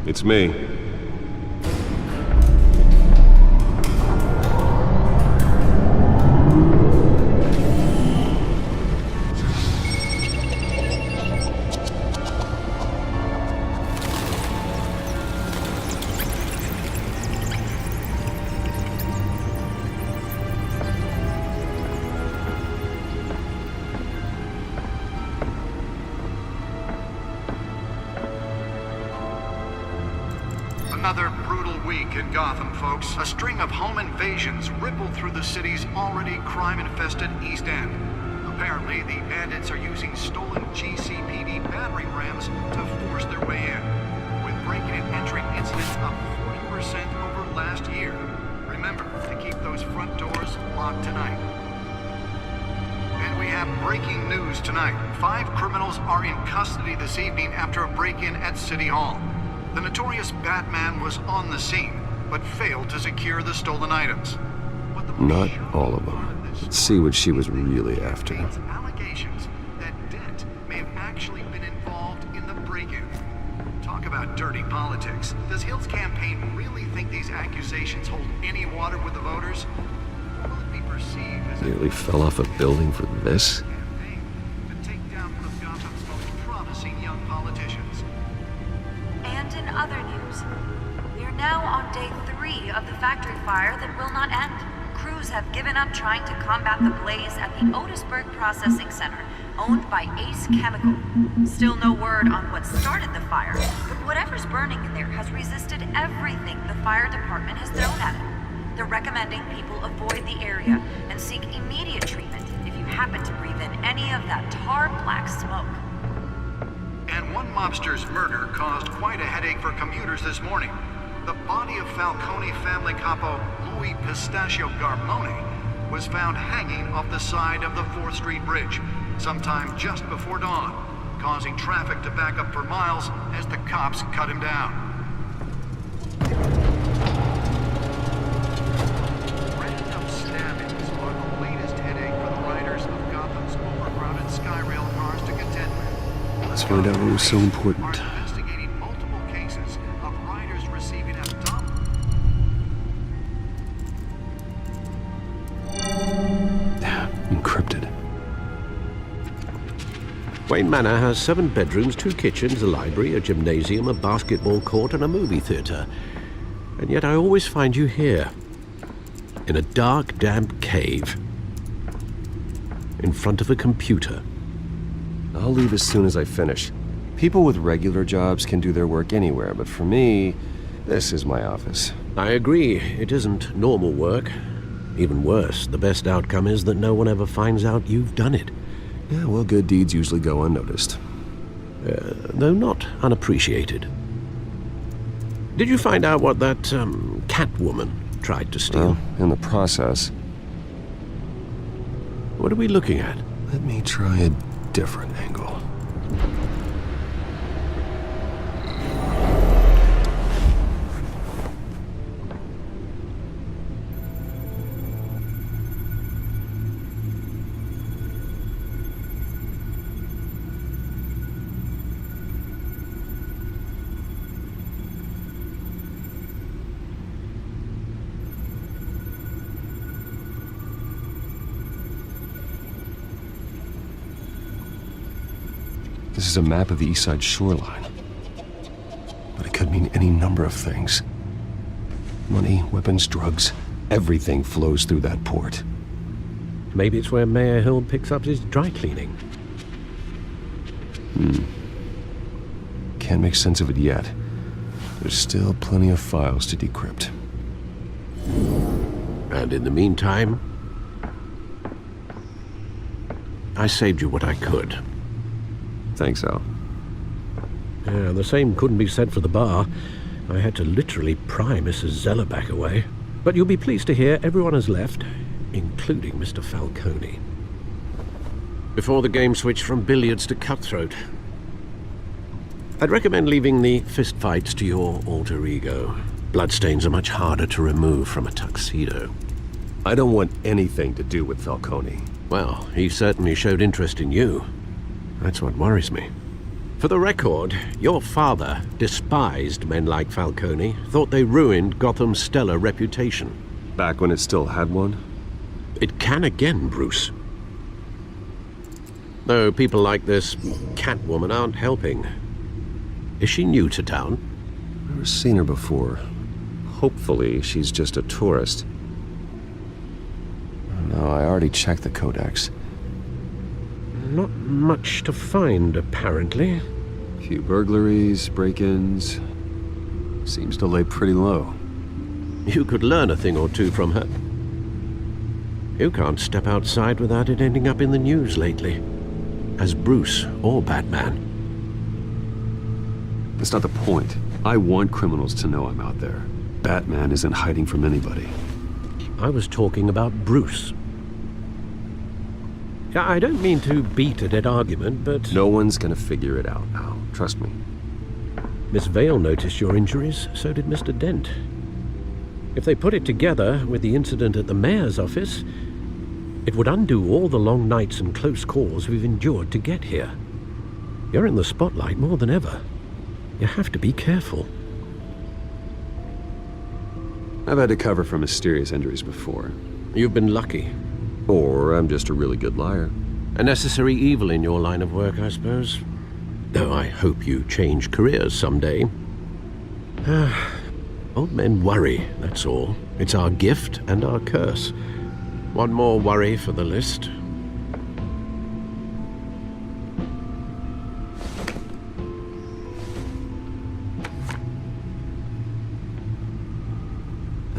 It's me. Another brutal week in Gotham, folks. A string of home invasions rippled through the city's already crime-infested East End. Apparently, the bandits are using stolen GCPD battering rams to force their way in, with breaking and entering incidents up 40% over last year. Remember to keep those front doors locked tonight. And we have breaking news tonight. 5 criminals are in custody this evening after a break-in at City Hall. The notorious Batman was on the scene, but failed to secure the stolen items. Not all of them. Let's see what she was really after. Allegations that Dent may have actually been involved in the break-in. Talk about dirty politics. Does Hill's campaign really think these accusations hold any water with the voters? Will it be perceived as Nearly fell off a building for this? campaign to take down one of Gotham's most promising young politicians? And in other news, we are now on day 3 of the factory fire that will not end. Crews have given up trying to combat the blaze at the Otisburg Processing Center, owned by Ace Chemical. Still no word on what started the fire, but whatever's burning in there has resisted everything the fire department has thrown at it. They're recommending people avoid the area and seek immediate treatment if you happen to breathe in any of that tar black smoke. And one mobster's murder caused quite a headache for commuters this morning. The body of Falcone family capo Louis Pistachio Garmone was found hanging off the side of the 4th Street Bridge sometime just before dawn, causing traffic to back up for miles as the cops cut him down. Random stabbings are the latest headache for the riders of Gotham's overcrowded Skyrail cars to contend with. Let's find out what was so important. Are investigating multiple cases of riders receiving abdominal. Encrypted. Wayne Manor has 7 bedrooms, 2 kitchens, a library, a gymnasium, a basketball court, and a movie theater. And yet I always find you here, in a dark, damp cave, in front of a computer. I'll leave as soon as I finish. People with regular jobs can do their work anywhere, but for me, this is my office. I agree, it isn't normal work. Even worse, the best outcome is that no one ever finds out you've done it. Yeah, well, good deeds usually go unnoticed. Though not unappreciated. Did you find out what that, Catwoman tried to steal? Well, in the process. What are we looking at? Let me try a different angle. This is a map of the East Side shoreline. But it could mean any number of things. Money, weapons, drugs, everything flows through that port. Maybe it's where Mayor Hill picks up his dry cleaning. Can't make sense of it yet. There's still plenty of files to decrypt. And in the meantime, I saved you what I could. Thanks, Al. Yeah, the same couldn't be said for the bar. I had to literally pry Mrs. Zellerback away. But you'll be pleased to hear everyone has left, including Mr. Falcone. Before the game switched from billiards to cutthroat. I'd recommend leaving the fistfights to your alter ego. Bloodstains are much harder to remove from a tuxedo. I don't want anything to do with Falcone. Well, he certainly showed interest in you. That's what worries me. For the record, your father despised men like Falcone, thought they ruined Gotham's stellar reputation. Back when it still had one? It can again, Bruce. Though people like this Catwoman aren't helping. Is she new to town? Never seen her before. Hopefully, she's just a tourist. No, I already checked the codex. Not much to find, apparently. Few burglaries, break-ins. Seems to lay pretty low. You could learn a thing or two from her. You can't step outside without it ending up in the news lately. As Bruce or Batman. That's not the point. I want criminals to know I'm out there. Batman isn't hiding from anybody. I was talking about Bruce. I don't mean to beat a dead argument, but... No one's gonna figure it out now. Trust me. Miss Vale noticed your injuries, so did Mr. Dent. If they put it together with the incident at the mayor's office, it would undo all the long nights and close calls we've endured to get here. You're in the spotlight more than ever. You have to be careful. I've had to cover for mysterious injuries before. You've been lucky. Or I'm just a really good liar. A necessary evil in your line of work, I suppose. Though I hope you change careers someday. Old men worry, that's all. It's our gift and our curse. One more worry for the list.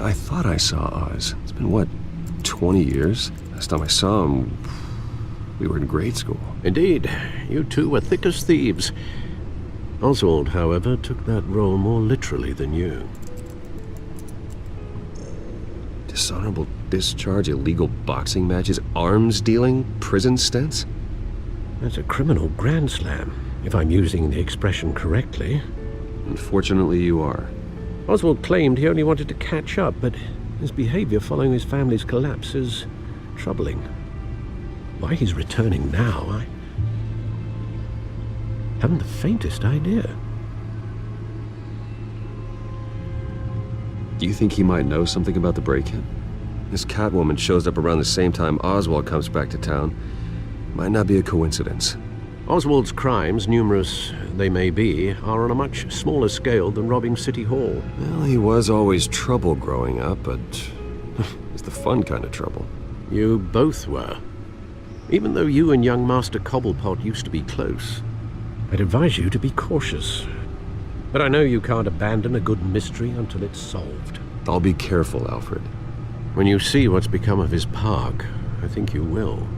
I thought I saw Oz. It's been, what, 20 years? Last time I saw him, we were in grade school. Indeed, you two were thick as thieves. Oswald, however, took that role more literally than you. Dishonorable discharge, illegal boxing matches, arms dealing, prison stints? That's a criminal grand slam, if I'm using the expression correctly. Unfortunately, you are. Oswald claimed he only wanted to catch up, but his behavior following his family's collapse is troubling. Why he's returning now, I haven't the faintest idea. Do you think he might know something about the break-in? This Catwoman shows up around the same time Oswald comes back to town. Might not be a coincidence. Oswald's crimes, numerous they may be, are on a much smaller scale than robbing City Hall. Well, he was always trouble growing up, but it's the fun kind of trouble. You both were. Even though you and young Master Cobblepot used to be close. I'd advise you to be cautious. But I know you can't abandon a good mystery until it's solved. I'll be careful, Alfred. When you see what's become of his park, I think you will.